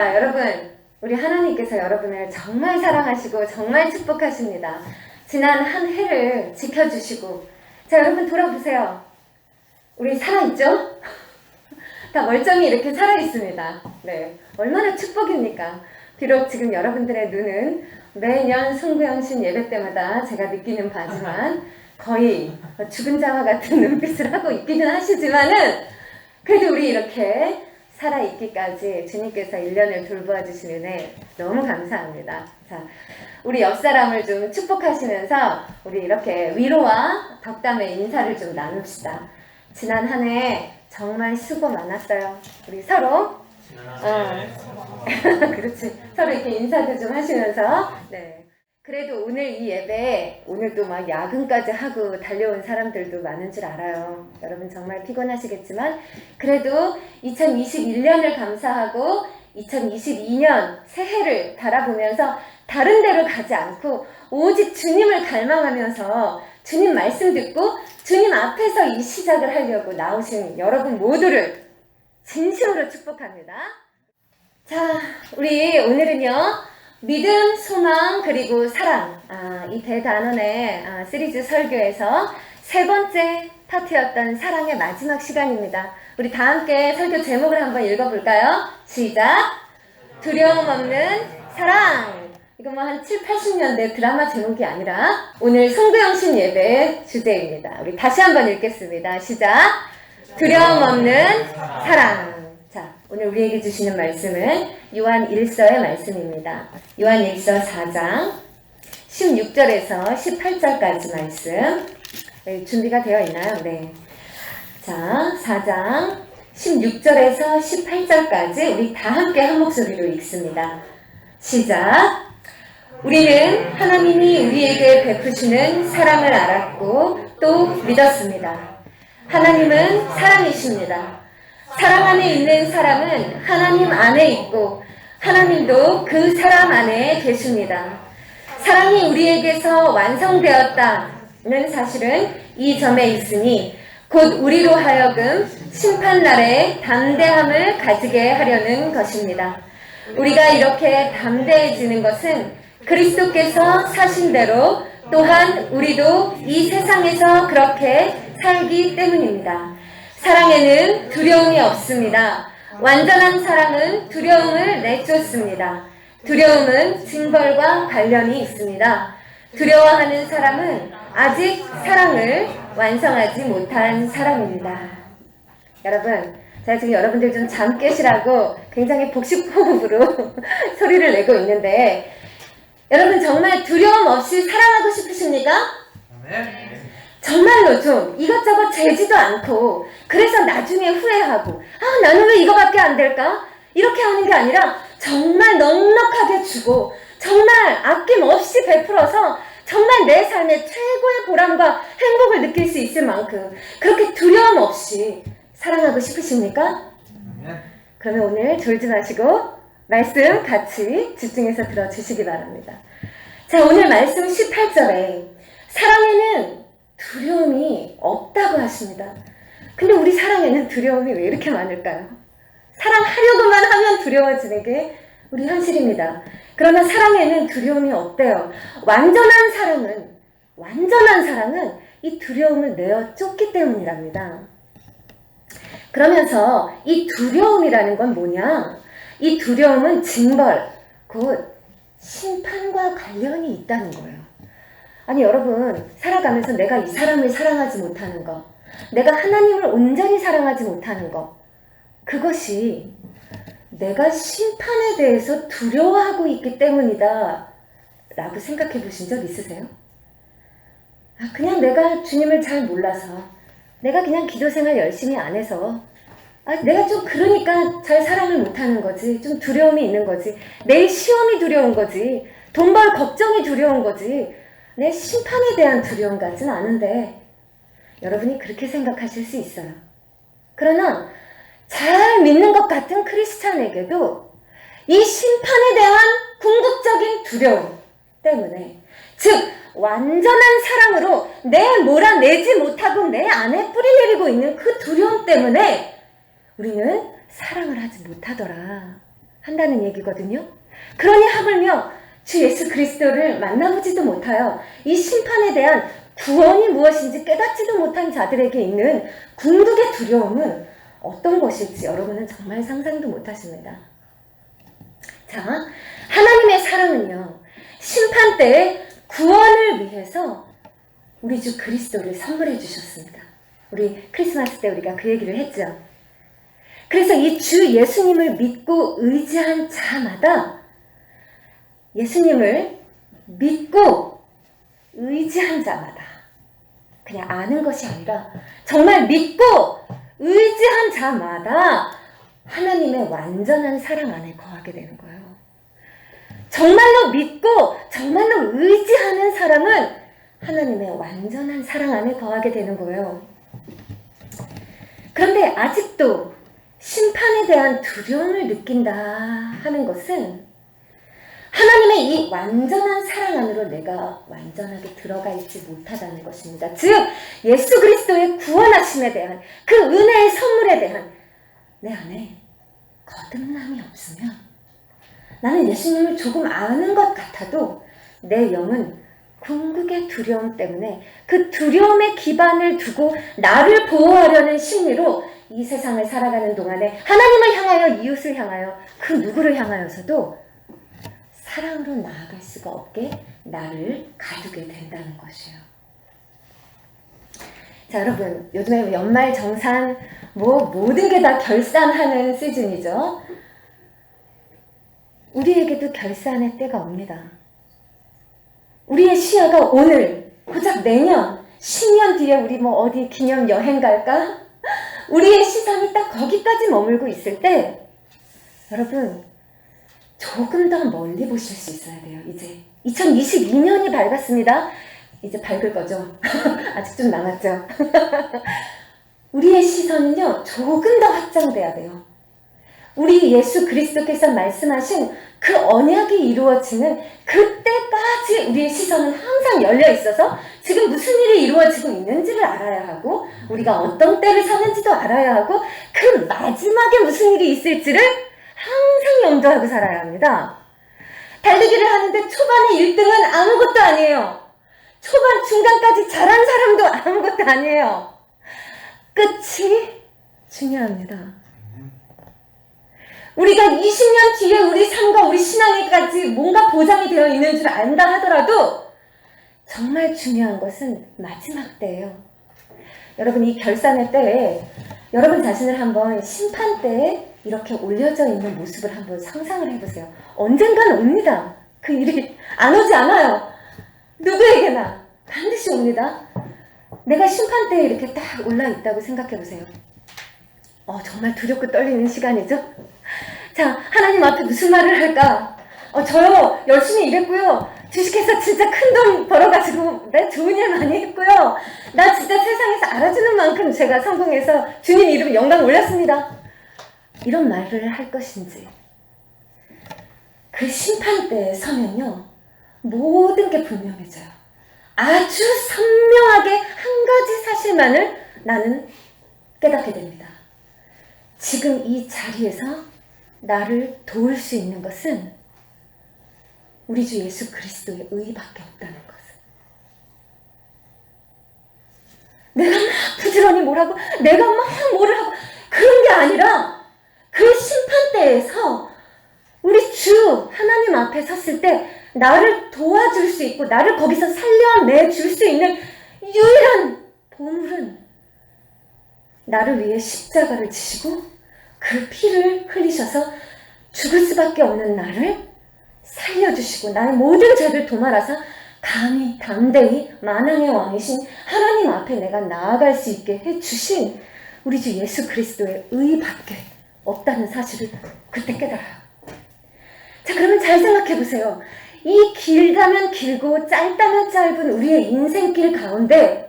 여러분, 우리 하나님께서 여러분을 정말 사랑하시고 정말 축복하십니다. 지난 한 해를 지켜주시고, 자, 여러분 돌아보세요. 우리 살아있죠? 다 멀쩡히 이렇게 살아있습니다. 네, 얼마나 축복입니까? 비록 지금 여러분들의 눈은 매년 송구영신 예배 때마다 제가 느끼는 바지만 거의 죽은 자와 같은 눈빛을 하고 있기는 하시지만은, 그래도 우리 이렇게 살아있기까지 주님께서 1년을 돌보아 주신 은혜 너무 감사합니다. 자, 우리 옆 사람을 좀 축복하시면서 우리 이렇게 위로와 덕담의 인사를 좀 나눕시다. 지난 한 해 정말 수고 많았어요. 우리 서로 그렇지, 서로 이렇게 인사도 좀 하시면서. 네. 그래도 오늘 이 예배, 오늘도 막 야근까지 하고 달려온 사람들도 많은 줄 알아요. 여러분 정말 피곤하시겠지만 그래도 2021년을 감사하고 2022년 새해를 바라보면서 다른 데로 가지 않고 오직 주님을 갈망하면서 주님 말씀 듣고 주님 앞에서 이 시작을 하려고 나오신 여러분 모두를 진심으로 축복합니다. 자, 우리 오늘은요, 믿음, 소망, 그리고 사랑, 이 대단원의 시리즈 설교에서 세 번째 파트였던 사랑의 마지막 시간입니다. 우리 다 함께 설교 제목을 한번 읽어볼까요? 시작! 두려움 없는 사랑! 이거 뭐 한 7, 80년대 드라마 제목이 아니라 오늘 송구영신 예배 주제입니다. 우리 다시 한번 읽겠습니다. 시작! 두려움 없는 사랑! 자, 오늘 우리에게 주시는 말씀은 요한 1서의 말씀입니다. 요한 1서 4장 16절에서 18절까지 말씀. 네, 준비가 되어 있나요? 네. 자, 4장 16절에서 18절까지 우리 다 함께 한 목소리로 읽습니다. 시작! 우리는 하나님이 우리에게 베푸시는 사랑을 알았고 또 믿었습니다. 하나님은 사랑이십니다. 사랑 안에 있는 사람은 하나님 안에 있고 하나님도 그 사람 안에 계십니다. 사랑이 우리에게서 완성되었다는 사실은 이 점에 있으니 곧 우리로 하여금 심판날에 담대함을 가지게 하려는 것입니다. 우리가 이렇게 담대해지는 것은 그리스도께서 사신 대로 또한 우리도 이 세상에서 그렇게 살기 때문입니다. 사랑에는 두려움이 없습니다. 완전한 사랑은 두려움을 내쫓습니다. 두려움은 징벌과 관련이 있습니다. 두려워하는 사람은 아직 사랑을 완성하지 못한 사람입니다. 여러분, 제가 지금 여러분들 좀 잠 깨시라고 굉장히 복식호흡으로 소리를 내고 있는데, 여러분 정말 두려움 없이 사랑하고 싶으십니까? 네. 정말로 좀 이것저것 재지도 않고, 그래서 나중에 후회하고 나는 왜 이거밖에 안 될까? 이렇게 하는 게 아니라 정말 넉넉하게 주고 정말 아낌없이 베풀어서 정말 내 삶의 최고의 보람과 행복을 느낄 수 있을 만큼 그렇게 두려움 없이 사랑하고 싶으십니까? 그러면 오늘 졸지 마시고 말씀 같이 집중해서 들어주시기 바랍니다. 자, 오늘 말씀 18절에 사랑에는 두려움이 없다고 하십니다. 근데 우리 사랑에는 두려움이 왜 이렇게 많을까요? 사랑하려고만 하면 두려워지는 게 우리 현실입니다. 그러나 사랑에는 두려움이 없대요. 완전한 사랑은 이 두려움을 내어 쫓기 때문이랍니다. 그러면서 이 두려움이라는 건 뭐냐? 이 두려움은 징벌, 곧 심판과 관련이 있다는 거예요. 아니 여러분, 살아가면서 내가 이 사람을 사랑하지 못하는 거, 내가 하나님을 온전히 사랑하지 못하는 거, 그것이 내가 심판에 대해서 두려워하고 있기 때문이다 라고 생각해 보신 적 있으세요? 그냥 내가 주님을 잘 몰라서, 내가 그냥 기도생활 열심히 안 해서, 내가 좀 그러니까 잘 사랑을 못하는 거지, 좀 두려움이 있는 거지, 내일 시험이 두려운 거지, 돈 벌 걱정이 두려운 거지, 내 심판에 대한 두려움 같지는 않은데, 여러분이 그렇게 생각하실 수 있어요. 그러나 잘 믿는 것 같은 크리스찬에게도 이 심판에 대한 궁극적인 두려움 때문에, 즉 완전한 사랑으로 내 몰아내지 못하고 내 안에 뿌리 내리고 있는 그 두려움 때문에 우리는 사랑을 하지 못하더라 한다는 얘기거든요. 그러니 하물며 주 예수 그리스도를 만나보지도 못하여 이 심판에 대한 구원이 무엇인지 깨닫지도 못한 자들에게 있는 궁극의 두려움은 어떤 것일지 여러분은 정말 상상도 못하십니다. 자, 하나님의 사랑은요, 심판 때에 구원을 위해서 우리 주 그리스도를 선물해 주셨습니다. 우리 크리스마스 때 우리가 그 얘기를 했죠. 그래서 이 주 예수님을 믿고 의지한 자마다, 예수님을 믿고 의지한 자마다, 그냥 아는 것이 아니라 정말 믿고 의지한 자마다 하나님의 완전한 사랑 안에 거하게 되는 거예요. 정말로 믿고 정말로 의지하는 사람은 하나님의 완전한 사랑 안에 거하게 되는 거예요. 그런데 아직도 심판에 대한 두려움을 느낀다 하는 것은 하나님의 이 완전한 사랑 안으로 내가 완전하게 들어가 있지 못하다는 것입니다. 즉 예수 그리스도의 구원하심에 대한 그 은혜의 선물에 대한 내 안에 거듭남이 없으면, 나는 예수님을 조금 아는 것 같아도 내 영은 궁극의 두려움 때문에 그 두려움의 기반을 두고 나를 보호하려는 심리로 이 세상을 살아가는 동안에 하나님을 향하여, 이웃을 향하여, 그 누구를 향하여서도 사랑으로 나아갈 수가 없게 나를 가두게 된다는 것이에요. 자, 여러분, 요즘에 연말 정산 모든 게 다 결산하는 시즌이죠. 우리에게도 결산의 때가 옵니다. 우리의 시야가 오늘, 고작 내년, 10년 뒤에 우리 어디 기념 여행 갈까? 우리의 시선이 딱 거기까지 머물고 있을 때, 여러분, 조금 더 멀리 보실 수 있어야 돼요. 이제 2022년이 밝았습니다. 이제 밝을 거죠. 아직 좀 남았죠. 우리의 시선은요, 조금 더 확장돼야 돼요. 우리 예수 그리스도께서 말씀하신 그 언약이 이루어지는 그때까지 우리의 시선은 항상 열려 있어서 지금 무슨 일이 이루어지고 있는지를 알아야 하고, 우리가 어떤 때를 사는지도 알아야 하고, 그 마지막에 무슨 일이 있을지를 항상 염두하고 살아야 합니다. 달리기를 하는데 초반에 1등은 아무것도 아니에요. 초반 중간까지 잘한 사람도 아무것도 아니에요. 끝이 중요합니다. 우리가 20년 뒤에 우리 삶과 우리 신앙에까지 뭔가 보장이 되어 있는 줄 안다 하더라도 정말 중요한 것은 마지막 때예요. 여러분, 이 결산의 때에 여러분 자신을 한번 심판 때에 이렇게 올려져 있는 모습을 한번 상상을 해보세요. 언젠간 옵니다. 그 일이 안 오지 않아요. 누구에게나 반드시 옵니다. 내가 심판 때에 이렇게 딱 올라 있다고 생각해보세요. 정말 두렵고 떨리는 시간이죠? 자, 하나님 앞에 무슨 말을 할까? 저요, 열심히 일했고요. 주식해서 진짜 큰 돈 벌어가지고 좋은 일 많이 했고요. 나 진짜 세상에서 알아주는 만큼 제가 성공해서 주님 이름 영광 올렸습니다. 이런 말을 할 것인지, 그 심판대에 서면요, 모든 게 분명해져요. 아주 선명하게 한 가지 사실만을 나는 깨닫게 됩니다. 지금 이 자리에서 나를 도울 수 있는 것은 우리 주 예수 그리스도의 의밖에 없다는 것을. 내가 막 부지런히 뭘 하고, 내가 막 뭐를 하고, 그런 게 아니라 그 심판대에서 우리 주 하나님 앞에 섰을 때 나를 도와줄 수 있고 나를 거기서 살려내줄 수 있는 유일한 보물은 나를 위해 십자가를 지시고 그 피를 흘리셔서 죽을 수밖에 없는 나를 살려주시고 나의 모든 죄를 도말아서 감히 담대히 만왕의 왕이신 하나님 앞에 내가 나아갈 수 있게 해주신 우리 주 예수 그리스도의 의밖에 없다는 사실을 그때 깨달아요. 자, 그러면 잘 생각해 보세요. 이 길다면 길고 짧다면 짧은 우리의 인생길 가운데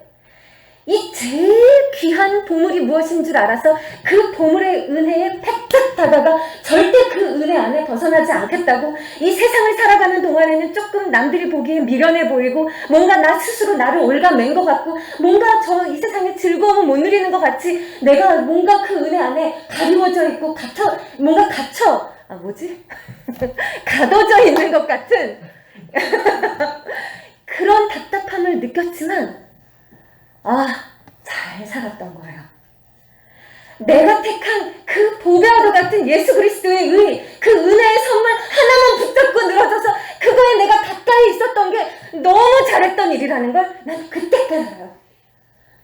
이 제일 귀한 보물이 무엇인 줄 알아서 그 보물의 은혜에 팩득하다가 절대 그 은혜 안에 벗어나지 않겠다고 이 세상을 살아가는 동안에는 조금 남들이 보기에 미련해 보이고 뭔가 나 스스로 나를 올가맨 것 같고 뭔가 이 세상의 즐거움을 못 누리는 것 같이 내가 뭔가 그 은혜 안에 가리워져 있고 뭔가 갇혀 뭐지? 가둬져 있는 것 같은 그런 답답함을 느꼈지만 잘 살았던 거예요. 내가 택한 그 보배와도 같은 예수 그리스도의 의, 그 은혜의 선물 하나만 붙잡고 늘어져서 그거에 내가 가까이 있었던 게 너무 잘했던 일이라는 걸 나는 그때 깨달아요.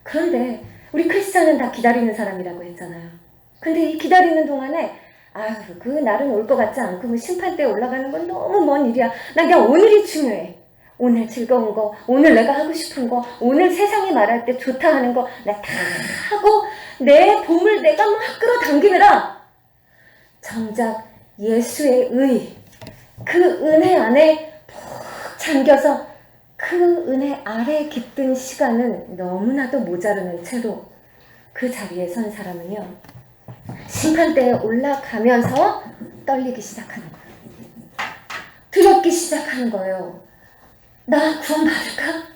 그런데 우리 크리스찬은 다 기다리는 사람이라고 했잖아요. 근데 이 기다리는 동안에 그 날은 올 것 같지 않고 심판대에 올라가는 건 너무 먼 일이야. 나 그냥 오늘이 중요해. 오늘 즐거운 거, 오늘 내가 하고 싶은 거, 오늘 세상이 말할 때 좋다 하는 거 나 다 하고 내 봄을 내가 막 끌어당기느라 정작 예수의 의, 그 은혜 안에 푹 잠겨서 그 은혜 아래 깃든 시간은 너무나도 모자르는 채로 그 자리에 선 사람은요, 심판대에 올라가면서 떨리기 시작하는 거예요. 두렵기 시작하는 거예요. 나 구원받을까?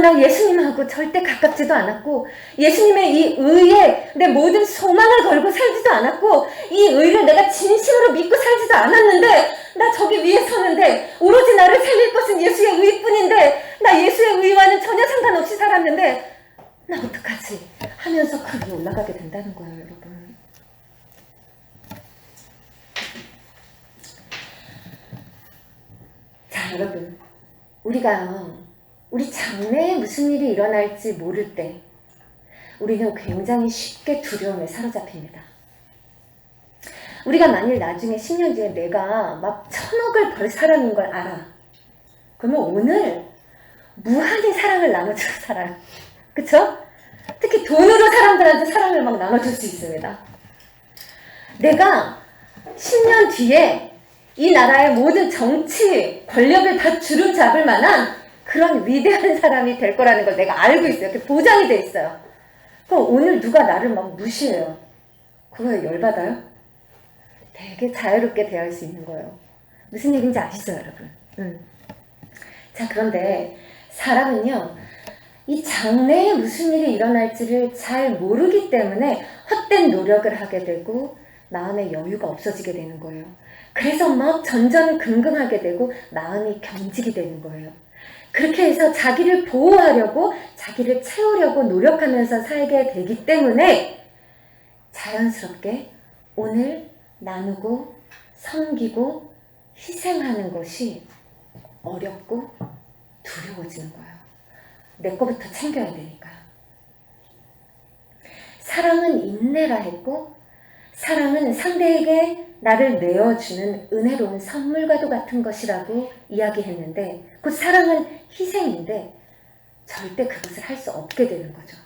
나 예수님하고 절대 가깝지도 않았고 예수님의 이 의에 내 모든 소망을 걸고 살지도 않았고 이 의를 내가 진심으로 믿고 살지도 않았는데 나 저기 위에 서는데 오로지 나를 살릴 것은 예수의 의뿐인데 나 예수의 의와는 전혀 상관없이 살았는데 나 어떡하지? 하면서 그 위에 올라가게 된다는 거예요, 여러분. 자, 여러분, 우리 장래에 무슨 일이 일어날지 모를 때 우리는 굉장히 쉽게 두려움에 사로잡힙니다. 우리가 만일 나중에 10년 뒤에 내가 막 1000억을 벌 사람인 걸 알아. 그러면 오늘 무한히 사랑을 나눠주고 살아요. 그쵸? 특히 돈으로 사람들한테 사랑을 막 나눠줄 수 있습니다. 내가 10년 뒤에 이 나라의 모든 정치 권력을 다 주름잡을 만한 그런 위대한 사람이 될 거라는 걸 내가 알고 있어요. 그게 보장이 돼 있어요. 그럼 오늘 누가 나를 막 무시해요. 그거에 열받아요? 되게 자유롭게 대할 수 있는 거예요. 무슨 얘기인지 아시죠, 여러분? 자, 그런데 사람은요, 이 장래에 무슨 일이 일어날지를 잘 모르기 때문에 헛된 노력을 하게 되고 마음의 여유가 없어지게 되는 거예요. 그래서 막 전전긍긍하게 되고 마음이 경직이 되는 거예요. 그렇게 해서 자기를 보호하려고 자기를 채우려고 노력하면서 살게 되기 때문에 자연스럽게 오늘 나누고 섬기고 희생하는 것이 어렵고 두려워지는 거예요. 내 거부터 챙겨야 되니까. 사랑은 인내라 했고 사랑은 상대에게 나를 내어주는 은혜로운 선물과도 같은 것이라고 이야기했는데 그 사랑은 희생인데 절대 그것을 할 수 없게 되는 거죠.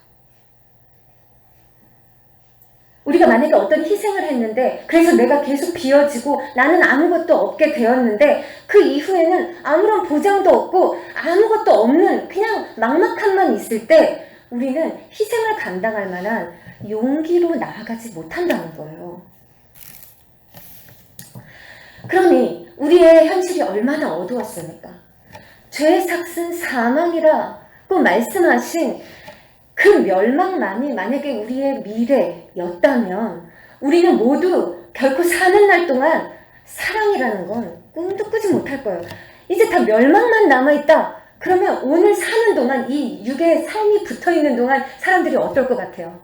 우리가 만약에 어떤 희생을 했는데 그래서 내가 계속 비워지고 나는 아무것도 없게 되었는데 그 이후에는 아무런 보장도 없고 아무것도 없는 그냥 막막함만 있을 때 우리는 희생을 감당할 만한 용기로 나아가지 못한다는 거예요. 그러니 우리의 현실이 얼마나 어두웠습니까? 죄의 삭은 사망이라고 말씀하신 그 멸망만이 만약에 우리의 미래였다면 우리는 모두 결코 사는 날 동안 사랑이라는 건 꿈도 꾸지 못할 거예요. 이제 다 멸망만 남아있다. 그러면 오늘 사는 동안 이 육의 삶이 붙어있는 동안 사람들이 어떨 것 같아요?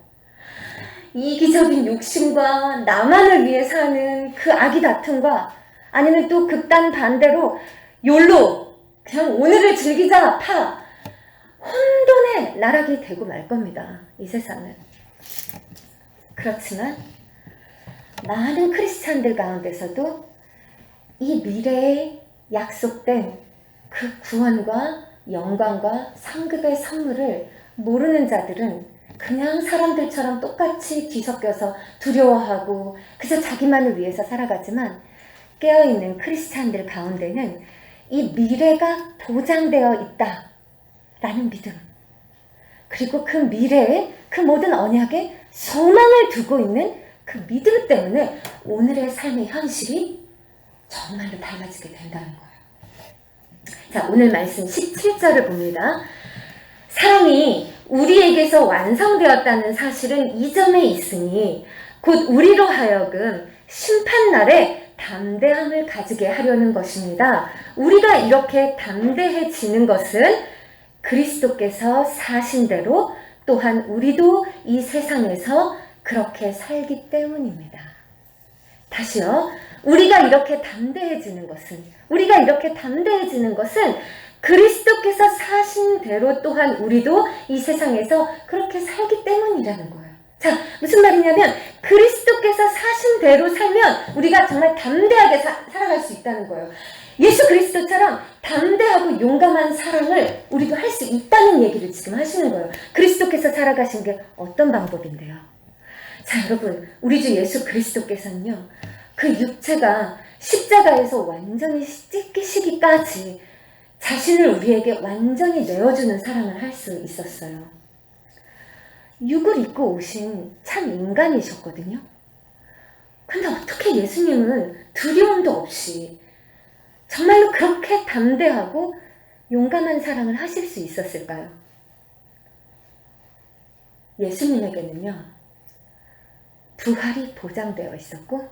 이기적인 욕심과 나만을 위해 사는 그 악의 다툼과 아니면 또 극단 반대로 욜로 그냥 오늘을 즐기자 혼돈의 나락이 되고 말 겁니다. 이 세상은. 그렇지만 많은 크리스찬들 가운데서도 이 미래에 약속된 그 구원과 영광과 상급의 선물을 모르는 자들은 그냥 사람들처럼 똑같이 뒤섞여서 두려워하고 그저 자기만을 위해서 살아가지만 깨어있는 크리스찬들 가운데는 이 미래가 보장되어 있다라는 믿음, 그리고 그 미래에 그 모든 언약에 소망을 두고 있는 그 믿음 때문에 오늘의 삶의 현실이 정말로 달라지게 된다는 거예요. 자, 오늘 말씀 17절을 봅니다. 사랑이 우리에게서 완성되었다는 사실은 이 점에 있으니 곧 우리로 하여금 심판날에 담대함을 가지게 하려는 것입니다. 우리가 이렇게 담대해지는 것은 그리스도께서 사신 대로 또한 우리도 이 세상에서 그렇게 살기 때문입니다. 다시요. 우리가 이렇게 담대해지는 것은 그리스도께서 사신 대로 또한 우리도 이 세상에서 그렇게 살기 때문이라는 거예요. 자, 무슨 말이냐면 그리스도께서 사신 대로 살면 우리가 정말 담대하게 살아갈 수 있다는 거예요. 예수 그리스도처럼 담대하고 용감한 사랑을 우리도 할 수 있다는 얘기를 지금 하시는 거예요. 그리스도께서 살아가신 게 어떤 방법인데요? 자, 여러분, 우리 주 예수 그리스도께서는요, 그 육체가 십자가에서 완전히 찢기시기까지 자신을 우리에게 완전히 내어주는 사랑을 할 수 있었어요. 육을 입고 오신 참 인간이셨거든요. 근데 어떻게 예수님은 두려움도 없이 정말로 그렇게 담대하고 용감한 사랑을 하실 수 있었을까요? 예수님에게는요, 부활이 보장되어 있었고,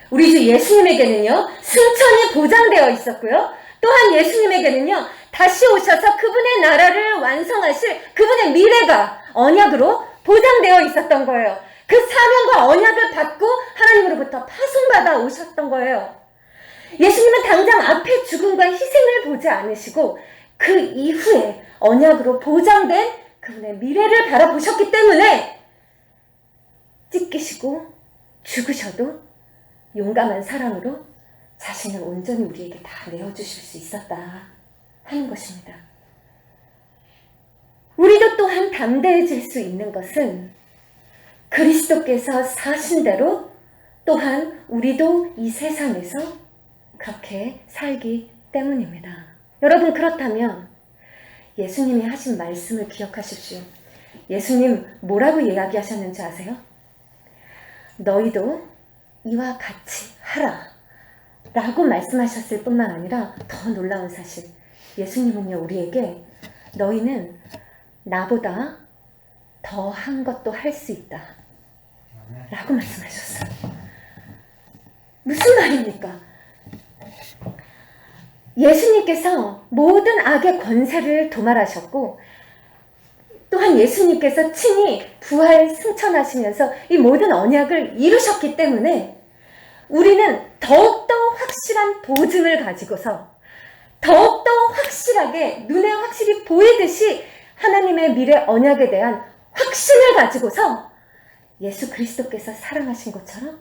우리 주 예수님에게는요, 승천이 보장되어 있었고요, 또한 예수님에게는요, 다시 오셔서 그분의 나라를 완성하실 그분의 미래가 언약으로 보장되어 있었던 거예요. 그 사명과 언약을 받고 하나님으로부터 파송받아 오셨던 거예요. 예수님은 당장 앞에 죽음과 희생을 보지 않으시고 그 이후에 언약으로 보장된 그분의 미래를 바라보셨기 때문에 찢기시고 죽으셔도 용감한 사랑으로 자신을 온전히 우리에게 다 내어주실 수 있었다 하는 것입니다. 우리도 또한 담대해질 수 있는 것은 그리스도께서 사신 대로 또한 우리도 이 세상에서 그렇게 살기 때문입니다. 여러분, 그렇다면 예수님이 하신 말씀을 기억하십시오. 예수님 뭐라고 이야기하셨는지 아세요? 너희도 이와 같이 하라 라고 말씀하셨을 뿐만 아니라 더 놀라운 사실, 예수님은요, 우리에게 너희는 나보다 더 한 것도 할 수 있다 라고 말씀하셨어요. 무슨 말입니까? 예수님께서 모든 악의 권세를 도말하셨고 또한 예수님께서 친히 부활 승천하시면서 이 모든 언약을 이루셨기 때문에 우리는 더욱더 확실한 보증을 가지고서 더욱더 확실하게 눈에 확실히 보이듯이 하나님의 미래 언약에 대한 확신을 가지고서 예수 그리스도께서 사랑하신 것처럼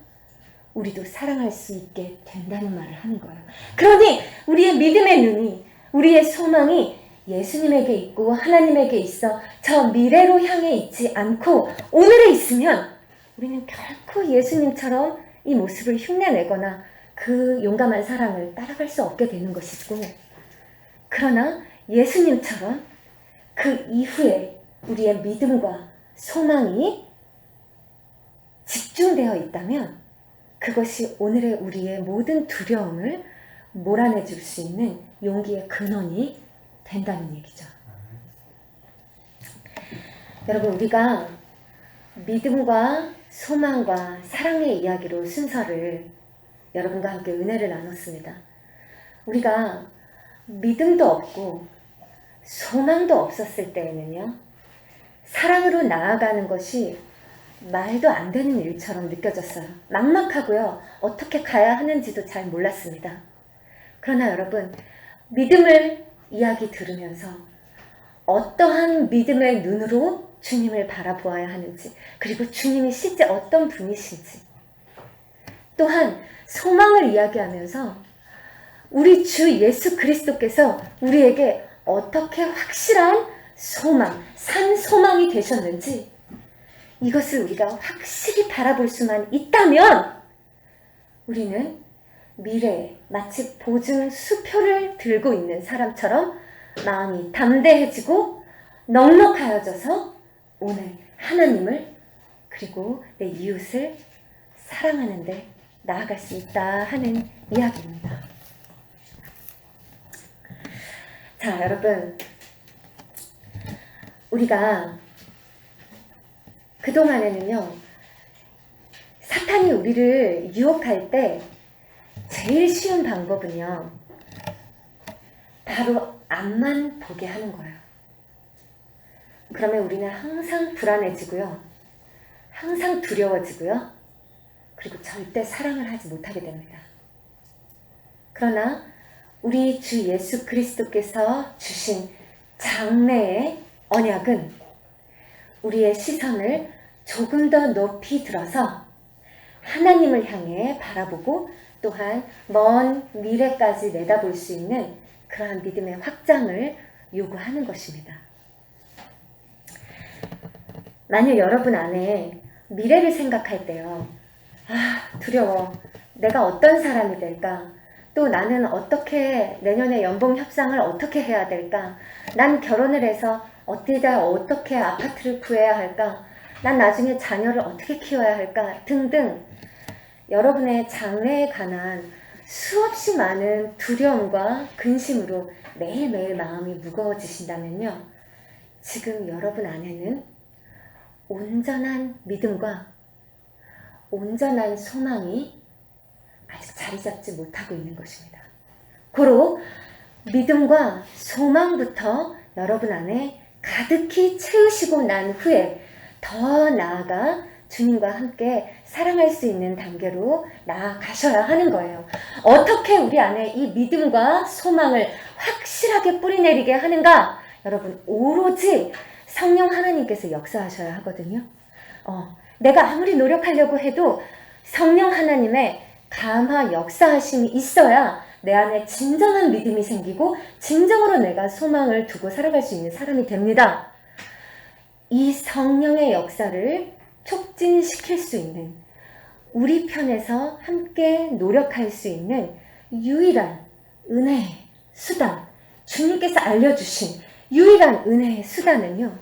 우리도 사랑할 수 있게 된다는 말을 하는 거예요. 그러니 우리의 믿음의 눈이, 우리의 소망이 예수님에게 있고 하나님에게 있어 저 미래로 향해 있지 않고 오늘에 있으면 우리는 결코 예수님처럼 이 모습을 흉내내거나 그 용감한 사랑을 따라갈 수 없게 되는 것이고, 그러나 예수님처럼 그 이후에 우리의 믿음과 소망이 집중되어 있다면 그것이 오늘의 우리의 모든 두려움을 몰아내줄 수 있는 용기의 근원이 된다는 얘기죠. 여러분, 우리가 믿음과 소망과 사랑의 이야기로 순서를 여러분과 함께 은혜를 나눴습니다. 우리가 믿음도 없고 소망도 없었을 때에는요, 사랑으로 나아가는 것이 말도 안 되는 일처럼 느껴졌어요. 막막하고요, 어떻게 가야 하는지도 잘 몰랐습니다. 그러나 여러분, 믿음을 이야기 들으면서 어떠한 믿음의 눈으로 주님을 바라보아야 하는지, 그리고 주님이 실제 어떤 분이신지, 또한 소망을 이야기하면서 우리 주 예수 그리스도께서 우리에게 어떻게 확실한 소망, 산 소망이 되셨는지, 이것을 우리가 확실히 바라볼 수만 있다면 우리는 미래에 마치 보증 수표를 들고 있는 사람처럼 마음이 담대해지고 넉넉하여져서 오늘 하나님을 그리고 내 이웃을 사랑하는 데 나아갈 수 있다 하는 이야기입니다. 자, 여러분, 우리가 그동안에는요, 사탄이 우리를 유혹할 때 제일 쉬운 방법은요, 바로 앞만 보게 하는 거예요. 그러면 우리는 항상 불안해지고요, 항상 두려워지고요, 그리고 절대 사랑을 하지 못하게 됩니다. 그러나 우리 주 예수 그리스도께서 주신 장래의 언약은 우리의 시선을 조금 더 높이 들어서 하나님을 향해 바라보고 또한 먼 미래까지 내다볼 수 있는 그러한 믿음의 확장을 요구하는 것입니다. 만약 여러분 안에 미래를 생각할 때요, 두려워. 내가 어떤 사람이 될까? 또 나는 어떻게 내년에 연봉 협상을 어떻게 해야 될까? 난 결혼을 해서 어떻게 아파트를 구해야 할까? 난 나중에 자녀를 어떻게 키워야 할까? 등등 여러분의 장래에 관한 수없이 많은 두려움과 근심으로 매일매일 마음이 무거워지신다면요, 지금 여러분 안에는 온전한 믿음과 온전한 소망이 아직 자리 잡지 못하고 있는 것입니다. 고로 믿음과 소망부터 여러분 안에 가득히 채우시고 난 후에 더 나아가 주님과 함께 사랑할 수 있는 단계로 나아가셔야 하는 거예요. 어떻게 우리 안에 이 믿음과 소망을 확실하게 뿌리내리게 하는가? 여러분, 오로지 성령 하나님께서 역사하셔야 하거든요. 내가 아무리 노력하려고 해도 성령 하나님의 감화 역사하심이 있어야 내 안에 진정한 믿음이 생기고 진정으로 내가 소망을 두고 살아갈 수 있는 사람이 됩니다. 이 성령의 역사를 촉진시킬 수 있는, 우리 편에서 함께 노력할 수 있는 유일한 은혜의 수단, 주님께서 알려주신 유일한 은혜의 수단은요,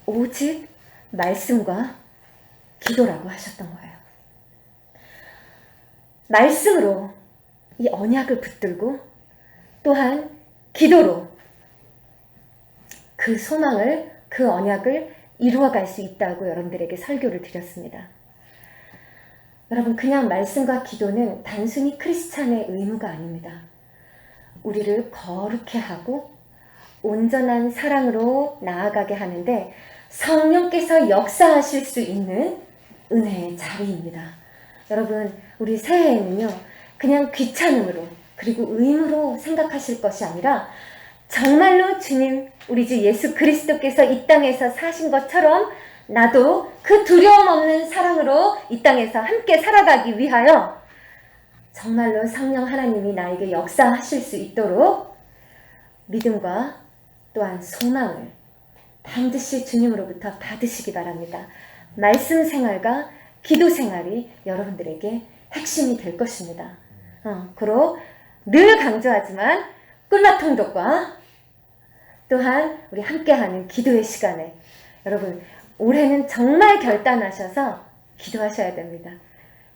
오직 말씀과 기도라고 하셨던 거예요. 말씀으로 이 언약을 붙들고 또한 기도로 그 소망을, 그 언약을 이루어갈 수 있다고 여러분들에게 설교를 드렸습니다. 여러분, 그냥 말씀과 기도는 단순히 크리스찬의 의무가 아닙니다. 우리를 거룩해 하고 온전한 사랑으로 나아가게 하는데 성령께서 역사하실 수 있는 은혜의 자리입니다. 여러분, 우리 새해에는요, 그냥 귀찮음으로 그리고 의무로 생각하실 것이 아니라 정말로 주님, 우리 주 예수 그리스도께서 이 땅에서 사신 것처럼 나도 그 두려움 없는 사랑으로 이 땅에서 함께 살아가기 위하여 정말로 성령 하나님이 나에게 역사하실 수 있도록 믿음과 또한 소망을 반드시 주님으로부터 받으시기 바랍니다. 말씀 생활과 기도 생활이 여러분들에게 핵심이 될 것입니다. 그로 늘 강조하지만 꿀맛통독과 또한 우리 함께하는 기도의 시간에 여러분, 올해는 정말 결단하셔서 기도하셔야 됩니다.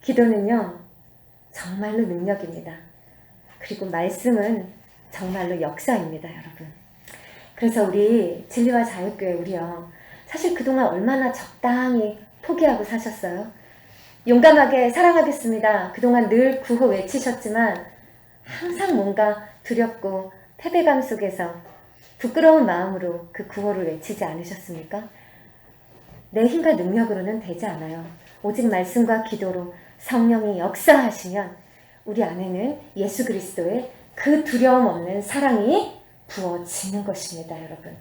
기도는요, 정말로 능력입니다. 그리고 말씀은 정말로 역사입니다, 여러분. 그래서 우리 진리와 자유교회 우리요, 사실 그동안 얼마나 적당히 포기하고 사셨어요? 용감하게 사랑하겠습니다. 그동안 늘 구호 외치셨지만 항상 뭔가 두렵고 패배감 속에서 부끄러운 마음으로 그 구호를 외치지 않으셨습니까? 내 힘과 능력으로는 되지 않아요. 오직 말씀과 기도로 성령이 역사하시면 우리 안에는 예수 그리스도의 그 두려움 없는 사랑이 부어지는 것입니다, 여러분.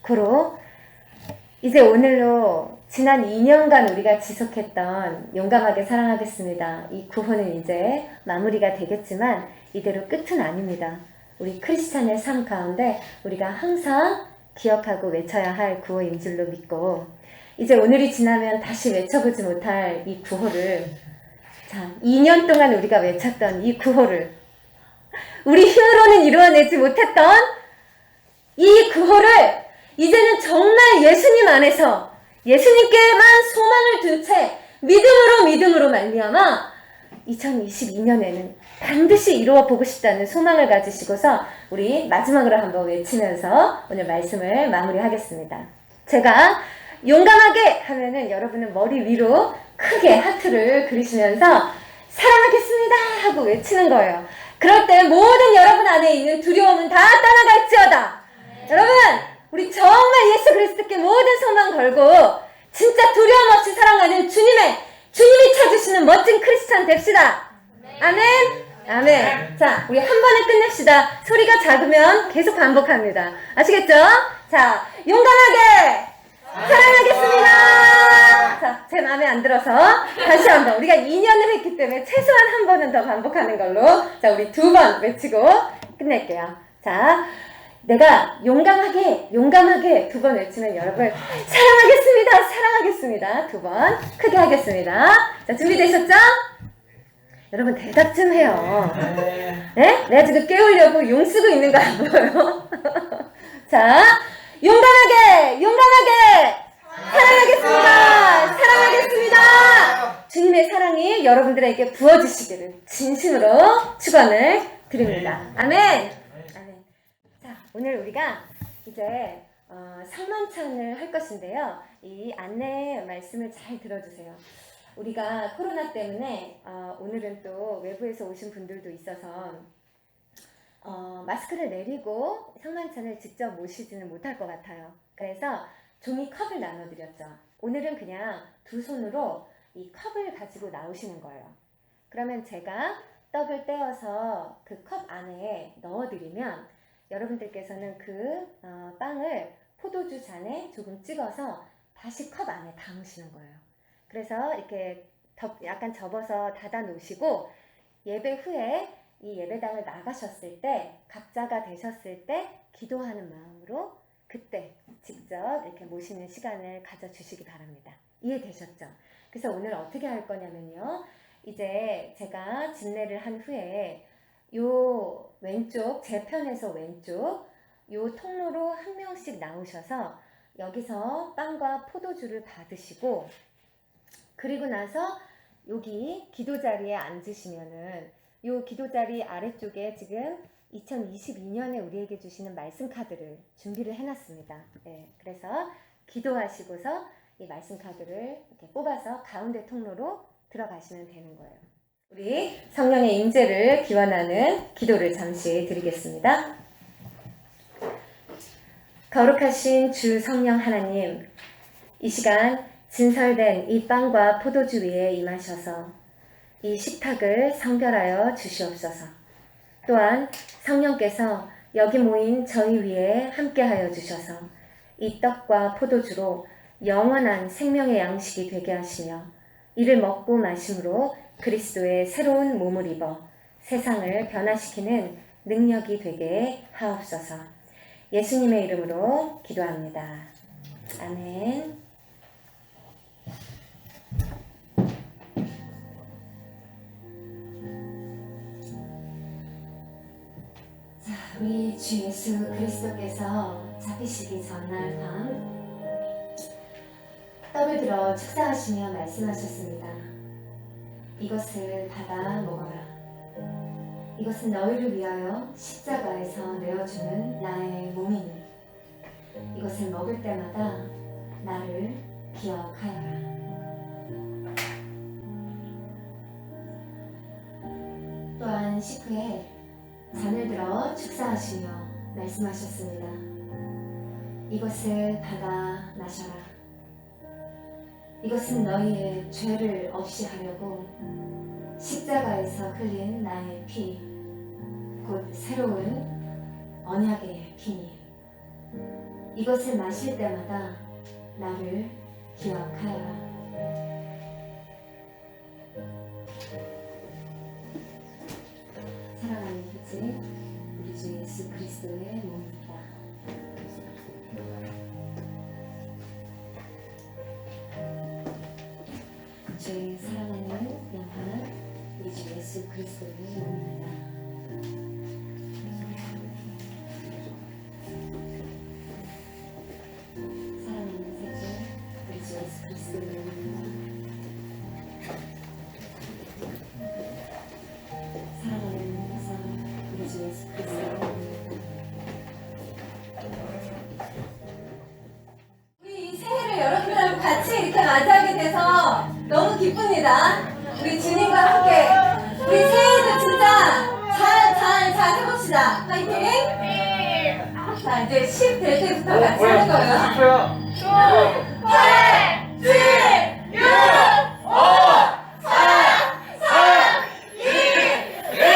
고로 이제 오늘로 지난 2년간 우리가 지속했던 용감하게 사랑하겠습니다. 이 구호는 이제 마무리가 되겠지만 이대로 끝은 아닙니다. 우리 크리스찬의 삶 가운데 우리가 항상 기억하고 외쳐야 할 구호인 줄로 믿고, 이제 오늘이 지나면 다시 외쳐보지 못할 이 구호를, 2년 동안 우리가 외쳤던 이 구호를, 우리 힘으로는 이루어내지 못했던 이 구호를 이제는 정말 예수님 안에서 예수님께만 소망을 둔 채 믿음으로 말미암아 2022년에는 반드시 이루어 보고 싶다는 소망을 가지시고서 우리 마지막으로 한번 외치면서 오늘 말씀을 마무리하겠습니다. 제가 용감하게 하면은 여러분은 머리 위로 크게 하트를 그리시면서 사랑하겠습니다 하고 외치는 거예요. 그럴 때 모든 여러분 안에 있는 두려움은 다 떠나갈지어다. 여러분, 우리 정말 예수 그리스도께 모든 소망 걸고 진짜 두려움 없이 사랑하는 주님이 쳐주시는 멋진 크리스찬 됩시다. 아멘. 아멘. 자, 우리 한 번에 끝냅시다. 소리가 작으면 계속 반복합니다. 아시겠죠? 자, 용감하게 사랑하겠습니다. 자, 제 마음에 안 들어서 다시 한번. 우리가 2년을 했기 때문에 최소한 한 번은 더 반복하는 걸로. 자, 우리 2번 외치고 끝낼게요. 자, 내가 용감하게 2번 외치면 여러분 사랑하겠습니다. 2번 크게 하겠습니다. 자, 준비되셨죠? 여러분 대답 좀 해요. 네? 내가 지금 깨우려고 용 쓰고 있는 거 안 보여요? 자, 용감하게 사랑하겠습니다. 주님의 사랑이 여러분들에게 부어지시기를 진심으로 축원을 드립니다. 아멘. 아멘. 자, 오늘 우리가 이제 성만찬을 할 것인데요. 이 안내 말씀을 잘 들어주세요. 우리가 코로나 때문에 오늘은 또 외부에서 오신 분들도 있어서 마스크를 내리고 성만찬을 직접 모시지는 못할 것 같아요. 그래서 종이 컵을 나눠드렸죠. 오늘은 그냥 두 손으로 이 컵을 가지고 나오시는 거예요. 그러면 제가 떡을 떼어서 그 컵 안에 넣어드리면 여러분들께서는 그 빵을 포도주 잔에 조금 찍어서 다시 컵 안에 담으시는 거예요. 그래서 이렇게 약간 접어서 닫아 놓으시고 예배 후에 이 예배당을 나가셨을 때 각자가 되셨을 때 기도하는 마음으로 그때 직접 이렇게 모시는 시간을 가져주시기 바랍니다. 이해되셨죠? 그래서 오늘 어떻게 할 거냐면요. 이제 제가 진례를 한 후에 요 왼쪽, 제 편에서 왼쪽 요 통로로 한 명씩 나오셔서 여기서 빵과 포도주를 받으시고 그리고 나서 여기 기도자리에 앉으시면은 요 기도자리 아래쪽에 지금 2022년에 우리에게 주시는 말씀 카드를 준비를 해놨습니다. 네, 그래서 기도하시고서 이 말씀 카드를 이렇게 뽑아서 가운데 통로로 들어가시면 되는 거예요. 우리 성령의 임재를 기원하는 기도를 잠시 드리겠습니다. 거룩하신 주 성령 하나님, 이 시간 진설된 이 빵과 포도주 위에 임하셔서 이 식탁을 성별하여 주시옵소서. 또한 성령께서 여기 모인 저희 위에 함께하여 주셔서 이 떡과 포도주로 영원한 생명의 양식이 되게 하시며 이를 먹고 마심으로 그리스도의 새로운 몸을 입어 세상을 변화시키는 능력이 되게 하옵소서. 예수님의 이름으로 기도합니다. 아멘. 우리 주 예수 그리스도께서 잡히시기 전날 밤 떡을 들어 축사하시며 말씀하셨습니다. 이것을 받아 먹어라. 이것은 너희를 위하여 십자가에서 내어주는 나의 몸이니 이것을 먹을 때마다 나를 기억하여라. 또한 식후에 잔을 들어 축사하시며 말씀하셨습니다. 이것을 받아 마셔라. 이것은 너희의 죄를 없이 하려고 십자가에서 흘린 나의 피, 곧 새로운 언약의 피니 이것을 마실 때마다 나를 기억하여라. 사랑하는 형제, 우리 주 예수 그리스도의 몸입니다. 주의 사랑하는 영혼은 우리 주 예수 그리스도의 몸입니다. 사랑하는 세계, 우리 주 예수 그리스도의 몸입니다. 사랑하는 세상, 우리 주 예수 그리스도의 몸입니다. 우리 이 새해를 여러분들하고 같이 이렇게 맞이하게 돼서 너무 기뻐요. 기도합니다. 우리 주님과 함께 우리 새해에도 진짜 잘 해봅시다. 파이팅! 자, 이제 10 될 때부터 같이 하는 거예요. 8, 7, 6, 5, 4, 3, 2, 1.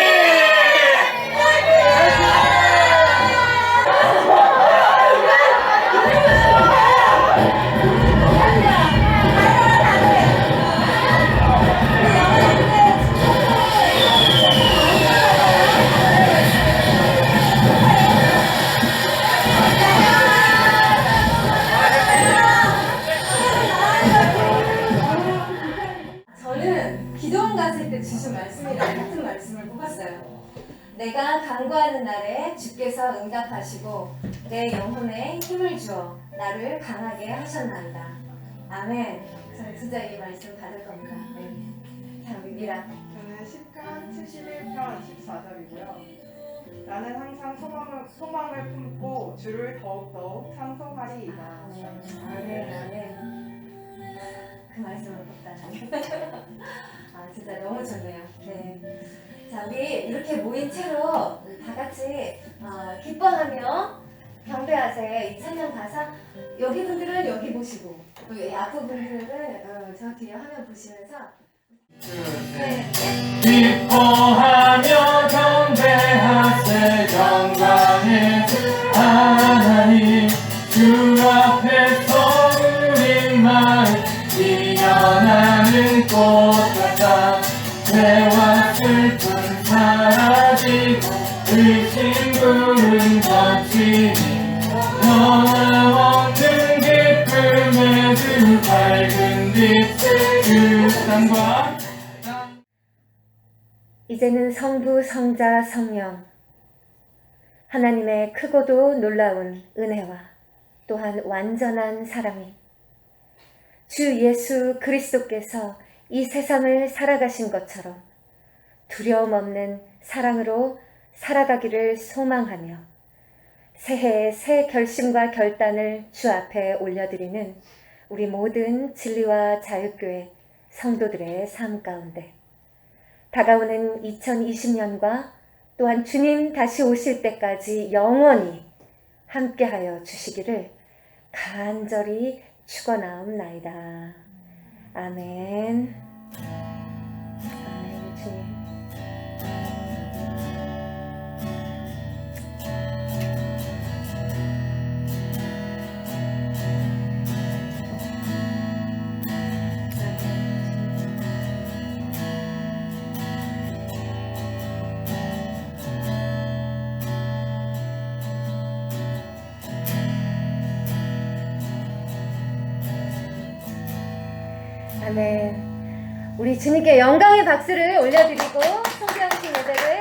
저는 기도원 갔을 때 주신 말씀이랑 같은 말씀을 뽑았어요. 내가 간구하는 날에 주께서 응답하시고 내 영혼에 힘을 주어 나를 강하게 하셨나이다. 아멘. 저는 진짜 이 말씀 받을 겁니다. 네. 자, 미라. 저는 10편 71편 14절이고요. 나는 항상 소망을 품고 주를 더욱더욱 찬송하리이다. 아멘, 아멘. 그 말씀을 뽑다. 아, 진짜 너무 좋네요. 네. 자, 우리 이렇게 모인 채로 다 같이 기뻐하며 경배하세. 이 찬양 가사 여기 분들은 여기 보시고 또 앞부 분들은 저 뒤에 화면 보시면서 네. 기뻐하며 경배하세. 영광의 하나님 주 앞에서 우리 마음 피어나는 꽃같아. 죄와 슬픔 사라지고 의심 부른 것이니 너와 얻는 기쁨의 주 밝은 빛의 그 땅과 이제는 성부, 성자, 성령 하나님의 크고도 놀라운 은혜와 또한 완전한 사랑이 주 예수 그리스도께서 이 세상을 살아가신 것처럼 두려움 없는 사랑으로 살아가기를 소망하며 새해의 새 결심과 결단을 주 앞에 올려드리는 우리 모든 진리와 자유교회 성도들의 삶 가운데 다가오는 2020년과 또한 주님 다시 오실 때까지 영원히 함께하여 주시기를 간절히 축원하옵나이다. 아멘. 아멘. 주님. 아멘. 우리 주님께 영광의 박수를 올려드리고 성경신 예배를